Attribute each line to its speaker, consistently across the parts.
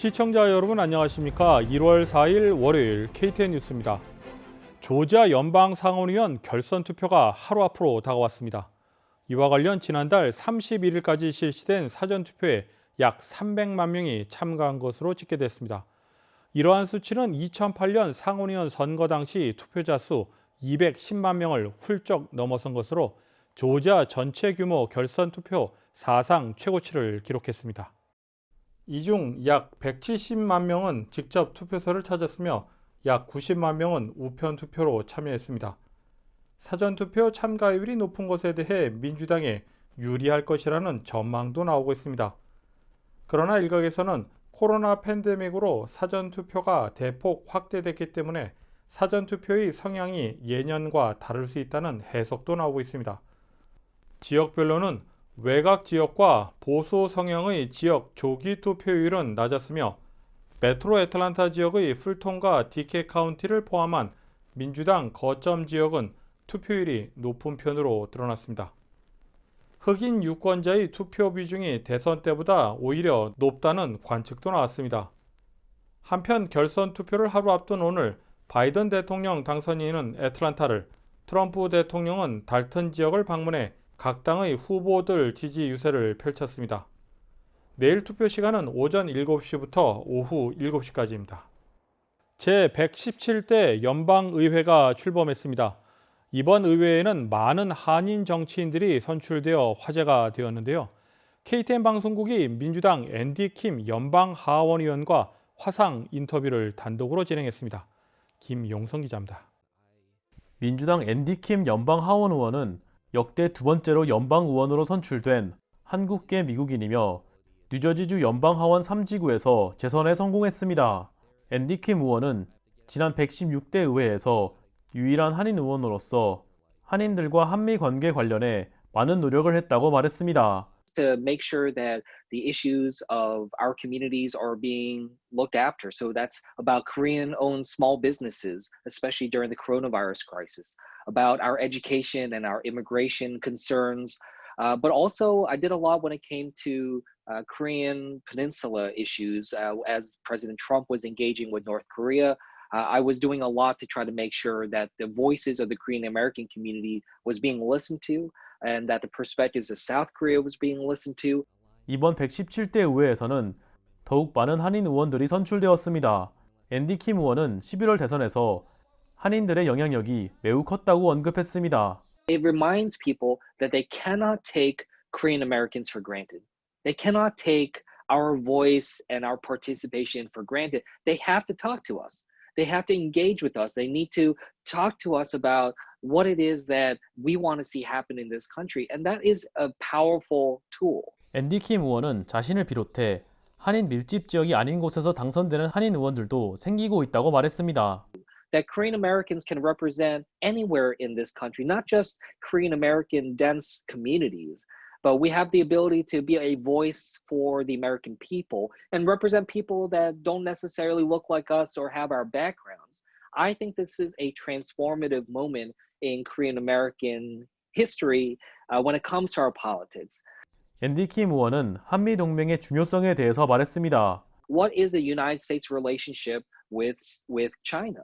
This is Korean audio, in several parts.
Speaker 1: 시청자 여러분 안녕하십니까? 1월 4일 월요일 KTN 뉴스입니다. 조지아 연방 상원의원 결선 투표가 하루 앞으로 다가왔습니다. 이와 관련 지난달 31일까지 실시된 사전 투표에 약 300만 명이 참가한 것으로 집계됐습니다. 이러한 수치는 2008년 상원의원 선거 당시 투표자 수 210만 명을 훌쩍 넘어선 것으로 조지아 전체 규모 결선 투표 사상 최고치를 기록했습니다. 이 중 약 170만 명은 직접 투표소를 찾았으며 약 90만 명은 우편 투표로 참여했습니다. 사전투표 참가율이 높은 것에 대해 민주당에 유리할 것이라는 전망도 나오고 있습니다. 그러나 일각에서는 코로나 팬데믹으로 사전투표가 대폭 확대됐기 때문에 사전투표의 성향이 예년과 다를 수 있다는 해석도 나오고 있습니다. 지역별로는 외곽 지역과 보수 성향의 지역 조기 투표율은 낮았으며 메트로 애틀란타 지역의 풀톤과 디케 카운티를 포함한 민주당 거점 지역은 투표율이 높은 편으로 드러났습니다. 흑인 유권자의 투표 비중이 대선 때보다 오히려 높다는 관측도 나왔습니다. 한편 결선 투표를 하루 앞둔 오늘 바이든 대통령 당선인은 애틀란타를, 트럼프 대통령은 달튼 지역을 방문해 각 당의 후보들 지지 유세를 펼쳤습니다. 내일 투표 시간은 오전 7시부터 오후 7시까지입니다. 제117대 연방의회가 출범했습니다. 이번 의회에는 많은 한인 정치인들이 선출되어 화제가 되었는데요. KTN 방송국이 민주당 앤디 킴 연방하원의원과 화상 인터뷰를 단독으로 진행했습니다. 김용성 기자입니다.
Speaker 2: 민주당 앤디 킴 연방하원 의원은 역대 두 번째로 연방의원으로 선출된 한국계 미국인이며 뉴저지주 연방하원 3지구에서 재선에 성공했습니다. 앤디 킴 의원은 지난 116대 의회에서 유일한 한인 의원으로서 한인들과 한미 관계 관련해 많은 노력을 했다고 말했습니다.
Speaker 3: To make sure that the issues of our communities are being looked after. So that's about Korean-owned small businesses, especially during the coronavirus crisis, about our education and our immigration concerns. But also, I did a lot when it came to Korean Peninsula issues as President Trump was engaging with North Korea. I was doing a lot to try to make sure that the voices of the Korean American community was being listened to and that the perspectives of South Korea was being listened to.
Speaker 2: 이번 117대 의회에서는 더욱 많은 한인 의원들이 선출되었습니다. 앤디 킴 의원은 11월 대선에서 한인들의 영향력이 매우 컸다고 언급했습니다.
Speaker 3: It reminds people that they cannot take Korean Americans for granted. They cannot take our voice and our participation for granted. They have to talk to us. They have to engage with us. They need to talk to us about what it is that we want to see happen in this country. And that is a powerful tool.
Speaker 2: 앤디 킴 의원은 자신을 비롯해 한인 밀집 지역이 아닌 곳에서 당선되는 한인 의원들도 생기고 있다고 말했습니다.
Speaker 3: That Korean Americans can represent anywhere in this country, not just Korean American dense communities, but we have the ability to be a voice for the American people and represent people that don't necessarily look like us or have our backgrounds. I think this is a transformative moment in Korean American history when it comes to our politics.
Speaker 2: 앤디 킴 의원은 한미 동맹의 중요성에 대해서 말했습니다.
Speaker 3: What is the United States relationship with China?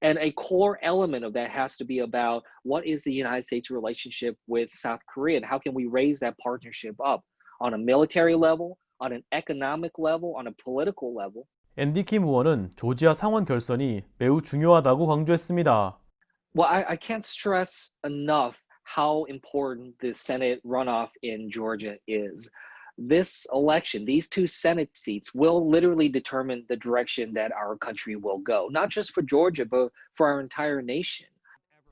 Speaker 3: And a core element of that has to be about what is the United States relationship with South Korea and how can we raise that partnership up on a military level, on an economic level, on a political level.
Speaker 2: 앤디 킴 의원은 조지아 상원 결선이 매우 중요하다고 강조했습니다.
Speaker 3: Well, I can't stress enough how important the Senate runoff in Georgia is. This election, these two Senate seats will literally determine the direction that our country will go, not just for Georgia, but for our entire nation.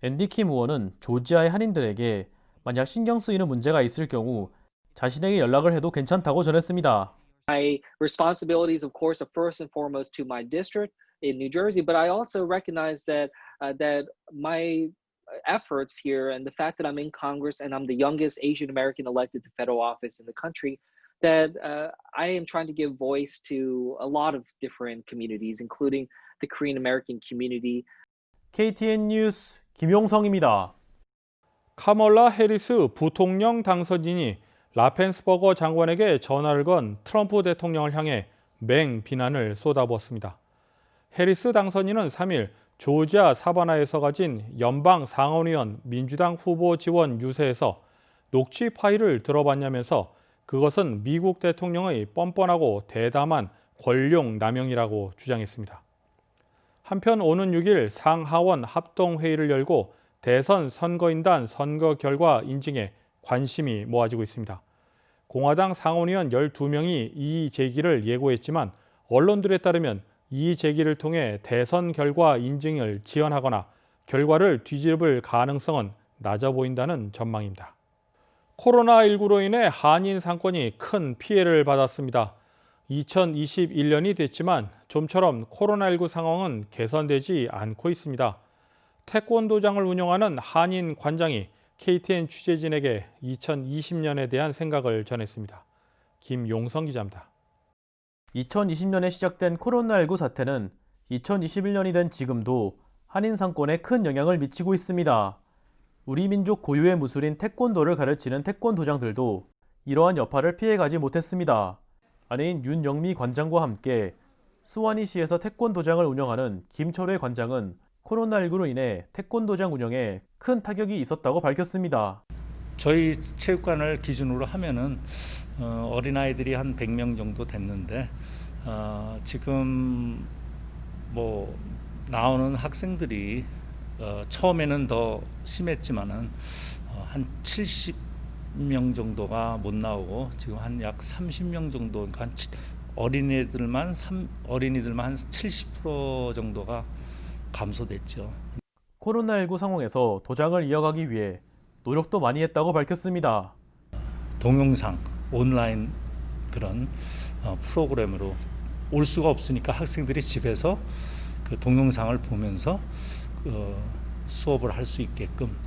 Speaker 2: 앤디 킴 의원은 조지아의 한인들에게 만약 신경 쓰이는 문제가 있을 경우 자신에게 연락을 해도 괜찮다고 전했습니다.
Speaker 3: My responsibilities, of course, are first and foremost to my district in New Jersey, but I also recognize that my efforts here and the fact that I'm in Congress and I'm the youngest Asian American elected to federal office in the country, that I am trying to give voice to a lot of different communities, including the Korean American community.
Speaker 2: KTN 뉴스 김용성입니다.
Speaker 1: 카멀라 해리스 부통령 당선인이 라펜스버거 장관에게 전화를 건 트럼프 대통령을 향해 맹비난을 쏟아부었습니다. 해리스 당선인은 3일 조지아 사바나에서 가진 연방 상원의원 민주당 후보 지원 유세에서 녹취 파일을 들어봤냐면서 그것은 미국 대통령의 뻔뻔하고 대담한 권력 남용이라고 주장했습니다. 한편 오는 6일 상하원 합동회의를 열고 대선 선거인단 선거 결과 인증에 관심이 모아지고 있습니다. 공화당 상원의원 12명이 이의 제기를 예고했지만 언론들에 따르면 이의 제기를 통해 대선 결과 인증을 지연하거나 결과를 뒤집을 가능성은 낮아 보인다는 전망입니다. 코로나19로 인해 한인 상권이 큰 피해를 받았습니다. 2021년이 됐지만 좀처럼 코로나19 상황은 개선되지 않고 있습니다. 태권도장을 운영하는 한인 관장이 KTN 취재진에게 2020년에 대한 생각을 전했습니다. 김용성 기자입니다.
Speaker 2: 2020년에 시작된 코로나19 사태는 2021년이 된 지금도 한인 상권에 큰 영향을 미치고 있습니다. 우리 민족 고유의 무술인 태권도를 가르치는 태권도장들도 이러한 여파를 피해가지 못했습니다. 아내인 윤영미 관장과 함께 수완이시에서 태권도장을 운영하는 김철회 관장은 코로나19로 인해 태권도장 운영에 큰 타격이 있었다고 밝혔습니다.
Speaker 4: 저희 체육관을 기준으로 하면은 어린아이들이 한 100명 정도 됐는데 지금 뭐 나오는 학생들이 처음에는 더 심했지만은 한 70명 정도가 못 나오고 지금 한 약 30명 정도, 그러니까 어린이들만 한 70% 정도가 감소됐죠.
Speaker 2: 코로나19 상황에서 도장을 이어가기 위해 노력도 많이 했다고 밝혔습니다.
Speaker 4: 동영상, 온라인 그런 프로그램으로 올 수가 없으니까 학생들이 집에서 그 동영상을 보면서 수업을 할 수 있게끔,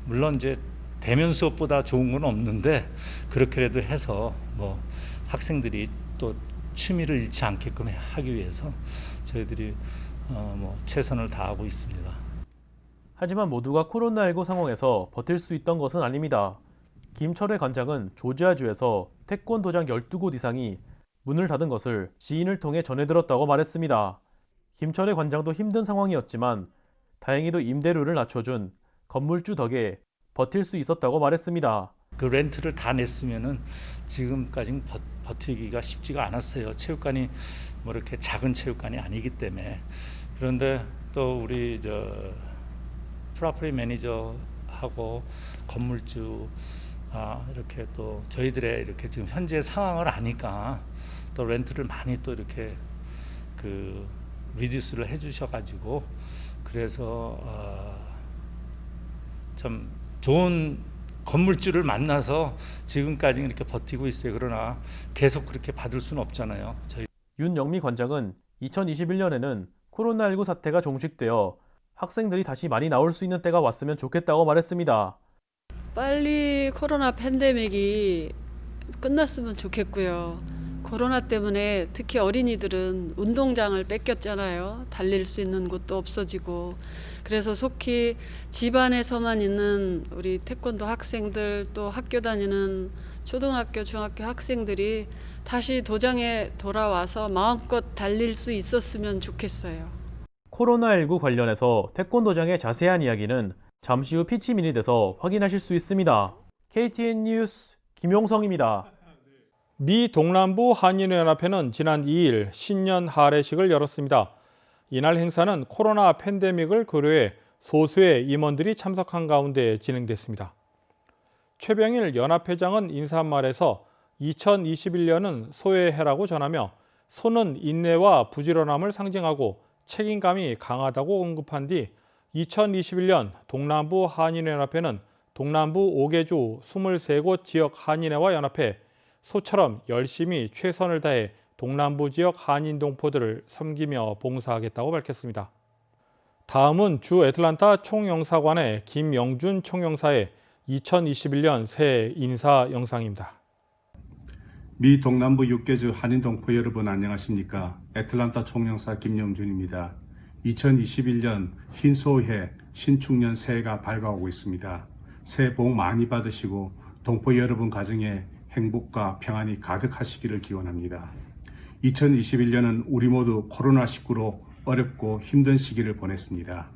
Speaker 4: 물론 이제 대면 수업보다 좋은 건 없는데 그렇게라도 해서 뭐 학생들이 또 취미를 잃지 않게끔 하기 위해서 저희들이 뭐 최선을 다하고 있습니다.
Speaker 2: 하지만 모두가 코로나19 상황에서 버틸 수 있던 것은 아닙니다. 김철회 관장은 조지아주에서 태권도장 12곳 이상이 문을 닫은 것을 지인을 통해 전해들었다고 말했습니다. 김철회 관장도 힘든 상황이었지만 다행히도 임대료를 낮춰준 건물주 덕에 버틸 수 있었다고 말했습니다.
Speaker 4: 그 렌트를 다 냈으면은 지금까지 버티기가 쉽지가 않았어요. 체육관이 뭐 이렇게 작은 체육관이 아니기 때문에. 그런데 또 우리 프로퍼티 매니저하고 건물주 이렇게 또 저희들의 이렇게 지금 현재 상황을 아니까 또 렌트를 많이 또 이렇게 그 리듀스를 해주셔가지고 그래서 참 좋은 건물주를 만나서 지금까지 이렇게 버티고 있어요. 그러나 계속 그렇게 받을 수는 없잖아요.
Speaker 2: 윤영미 관장은 2021년에는 코로나19 사태가 종식되어 학생들이 다시 많이 나올 수 있는 때가 왔으면 좋겠다고 말했습니다.
Speaker 5: 빨리 코로나 팬데믹이 끝났으면 좋겠고요. 코로나 때문에 특히 어린이들은 운동장을 뺏겼잖아요. 달릴 수 있는 곳도 없어지고. 그래서 속히 집안에서만 있는 우리 태권도 학생들, 또 학교 다니는 초등학교, 중학교 학생들이 다시 도장에 돌아와서 마음껏 달릴 수 있었으면 좋겠어요.
Speaker 2: 코로나19 관련해서 태권도장의 자세한 이야기는 잠시 후 피치 미닛에서 확인하실 수 있습니다. KTN 뉴스 김용성입니다.
Speaker 1: 미 동남부 한인연합회는 지난 2일 신년 할애식을 열었습니다. 이날 행사는 코로나 팬데믹을 고려해 소수의 임원들이 참석한 가운데 진행됐습니다. 최병일 연합회장은 인사말에서 2021년은 소의 해라고 전하며 소는 인내와 부지런함을 상징하고 책임감이 강하다고 언급한 뒤 2021년 동남부 한인연합회는 동남부 5개주 23곳 지역 한인회와 연합해 소처럼 열심히 최선을 다해 동남부 지역 한인 동포들을 섬기며 봉사하겠다고 밝혔습니다. 다음은 주 애틀란타 총영사관의 김영준 총영사의 2021년 새해 인사 영상입니다.
Speaker 6: 미 동남부 6개주 한인 동포 여러분 안녕하십니까? 애틀란타 총영사 김영준입니다. 2021년 흰소해 신축년 새해가 밝아오고 있습니다. 새해 복 많이 받으시고 동포 여러분 가정에 행복과 평안이 가득하시기를 기원합니다. 2021년은 우리 모두 코로나19로 어렵고 힘든 시기를 보냈습니다.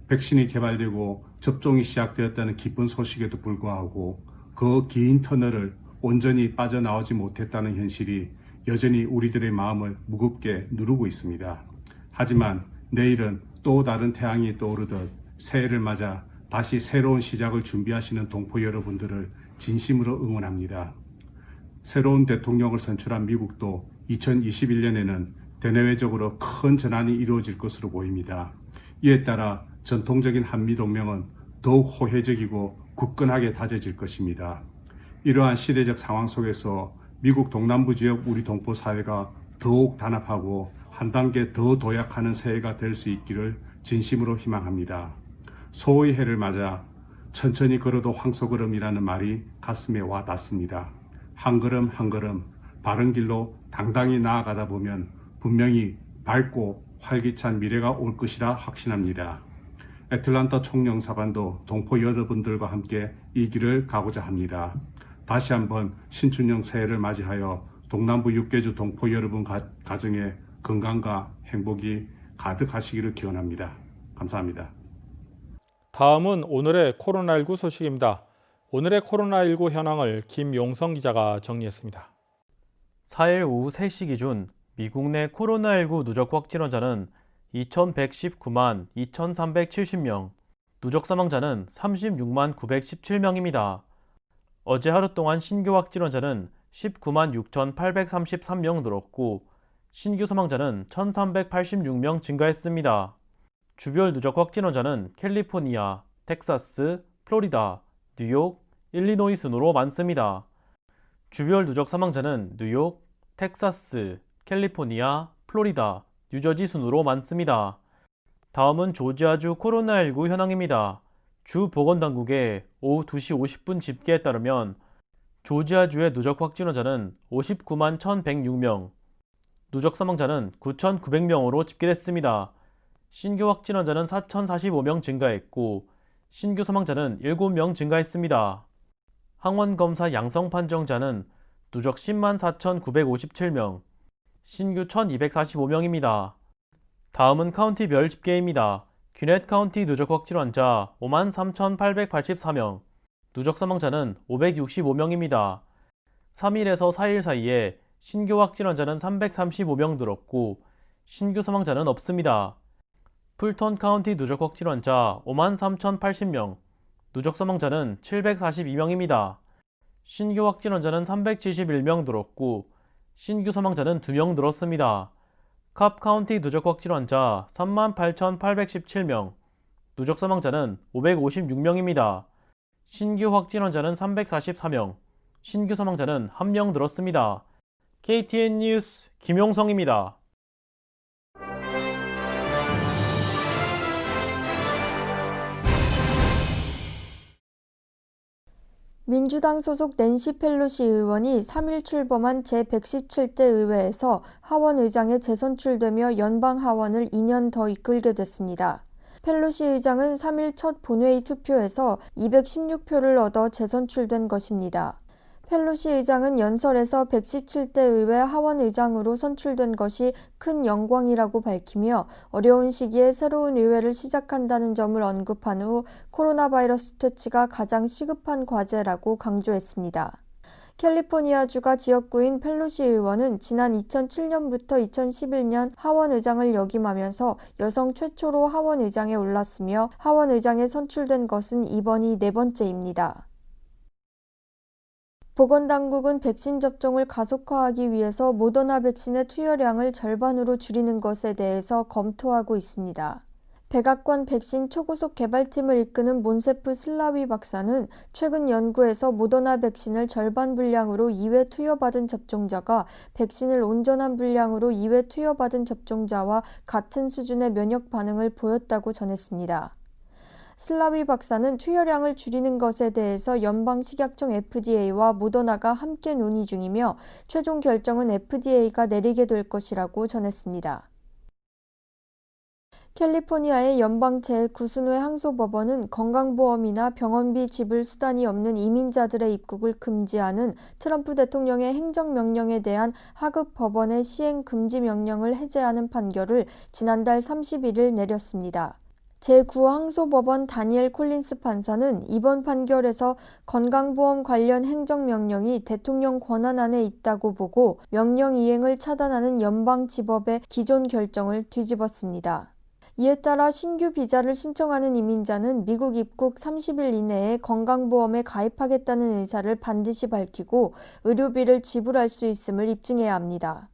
Speaker 6: 백신이 개발되고 접종이 시작되었다는 기쁜 소식에도 불구하고 그 긴 터널을 온전히 빠져나오지 못했다는 현실이 여전히 우리들의 마음을 무겁게 누르고 있습니다. 하지만 내일은 또 다른 태양이 떠오르듯 새해를 맞아 다시 새로운 시작을 준비하시는 동포 여러분들을 진심으로 응원합니다. 새로운 대통령을 선출한 미국도 2021년에는 대내외적으로 큰 전환이 이루어질 것으로 보입니다. 이에 따라 전통적인 한미동맹은 더욱 호혜적이고 굳건하게 다져질 것입니다. 이러한 시대적 상황 속에서 미국 동남부 지역 우리 동포 사회가 더욱 단합하고 한 단계 더 도약하는 새해가 될 수 있기를 진심으로 희망합니다. 소의 해를 맞아 천천히 걸어도 황소걸음이라는 말이 가슴에 와 닿습니다. 한 걸음 한 걸음 바른 길로 당당히 나아가다 보면 분명히 밝고 활기찬 미래가 올 것이라 확신합니다. 애틀란타 총영사관도 동포 여러분들과 함께 이 길을 가고자 합니다. 다시 한번 신춘년 새해를 맞이하여 동남부 6개주 동포 여러분 가정에 건강과 행복이 가득하시기를 기원합니다. 감사합니다.
Speaker 1: 다음은 오늘의 코로나19 소식입니다. 오늘의 코로나19 현황을 김용성 기자가 정리했습니다.
Speaker 2: 4일 오후 3시 기준 미국 내 코로나19 누적 확진 환자는 2,119만 2,370명, 누적 사망자는 36만 917명입니다. 어제 하루 동안 신규 확진 환자는 19만 6,833명 늘었고 신규 사망자는 1,386명 증가했습니다. 주별 누적 확진 환자는 캘리포니아, 텍사스, 플로리다, 뉴욕, 일리노이 순으로 많습니다. 주별 누적 사망자는 뉴욕, 텍사스, 캘리포니아, 플로리다, 뉴저지 순으로 많습니다. 다음은 조지아주 코로나19 현황입니다. 주 보건당국의 오후 2시 50분 집계에 따르면 조지아주의 누적 확진 환자는 59만 1,106명, 누적 사망자는 9,900명으로 집계됐습니다. 신규 확진 환자는 4,045명 증가했고 신규 사망자는 7명 증가했습니다. 항원검사 양성 판정자는 누적 10만 4,957명, 신규 1,245명입니다. 다음은 카운티별 집계입니다. 귀넷 카운티 누적 확진 환자 5만 3,884명, 누적 사망자는 565명입니다. 3일에서 4일 사이에 신규 확진 환자는 335명 늘었고 신규 사망자는 없습니다. 풀톤 카운티 누적 확진 환자 5만 3,080명, 누적 사망자는 742명입니다. 신규 확진 환자는 371명 늘었고 신규 사망자는 2명 늘었습니다. 캅 카운티 누적 확진 환자 38,817명, 누적 사망자는 556명입니다. 신규 확진 환자는 344명, 신규 사망자는 1명 늘었습니다. KTN 뉴스 김용성입니다.
Speaker 7: 민주당 소속 낸시 펠로시 의원이 3일 출범한 제117대 의회에서 하원 의장에 재선출되며 연방 하원을 2년 더 이끌게 됐습니다. 펠로시 의장은 3일 첫 본회의 투표에서 216표를 얻어 재선출된 것입니다. 펠로시 의장은 연설에서 117대 의회 하원 의장으로 선출된 것이 큰 영광이라고 밝히며 어려운 시기에 새로운 의회를 시작한다는 점을 언급한 후 코로나 바이러스 퇴치가 가장 시급한 과제라고 강조했습니다. 캘리포니아주가 지역구인 펠로시 의원은 지난 2007년부터 2011년 하원 의장을 역임하면서 여성 최초로 하원 의장에 올랐으며 하원 의장에 선출된 것은 이번이 4번째입니다. 보건당국은 백신 접종을 가속화하기 위해서 모더나 백신의 투여량을 절반으로 줄이는 것에 대해서 검토하고 있습니다. 백악관 백신 초고속 개발팀을 이끄는 몬세프 슬라위 박사는 최근 연구에서 모더나 백신을 절반 분량으로 2회 투여받은 접종자가 백신을 온전한 분량으로 2회 투여받은 접종자와 같은 수준의 면역 반응을 보였다고 전했습니다. 슬라위 박사는 투여량을 줄이는 것에 대해서 연방식약청 FDA와 모더나가 함께 논의 중이며 최종 결정은 FDA가 내리게 될 것이라고 전했습니다. 캘리포니아의 연방 제9순회 항소법원은 건강보험이나 병원비 지불 수단이 없는 이민자들의 입국을 금지하는 트럼프 대통령의 행정명령에 대한 하급 법원의 시행 금지 명령을 해제하는 판결을 지난달 31일 내렸습니다. 제9항소법원 다니엘 콜린스 판사는 이번 판결에서 건강보험 관련 행정명령이 대통령 권한 안에 있다고 보고 명령 이행을 차단하는 연방지법의 기존 결정을 뒤집었습니다. 이에 따라 신규 비자를 신청하는 이민자는 미국 입국 30일 이내에 건강보험에 가입하겠다는 의사를 반드시 밝히고 의료비를 지불할 수 있음을 입증해야 합니다.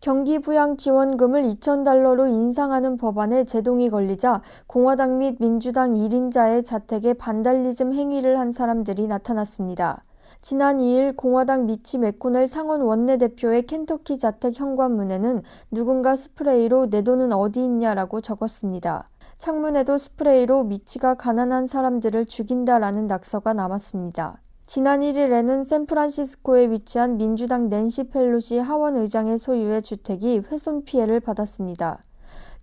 Speaker 7: 경기부양지원금을 $2,000로 인상하는 법안에 제동이 걸리자 공화당 및 민주당 1인자의 자택에 반달리즘 행위를 한 사람들이 나타났습니다. 지난 2일 공화당 미치 맥코넬 상원 원내대표의 켄터키 자택 현관문에는 누군가 스프레이로 "내 돈은 어디 있냐라고 적었습니다. 창문에도 스프레이로 "미치가 가난한 사람들을 죽인다라는 낙서가 남았습니다. 지난 1일에는 샌프란시스코에 위치한 민주당 낸시 펠로시 하원 의장의 소유의 주택이 훼손 피해를 받았습니다.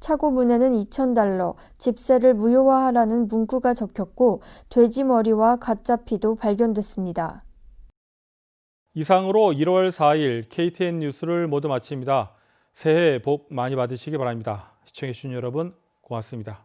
Speaker 7: 차고 문에는 $2,000, 집세를 무효화하라는 문구가 적혔고 돼지 머리와 가짜 피도 발견됐습니다.
Speaker 1: 이상으로 1월 4일 KTN 뉴스를 모두 마칩니다. 새해 복 많이 받으시기 바랍니다. 시청해주신 여러분 고맙습니다.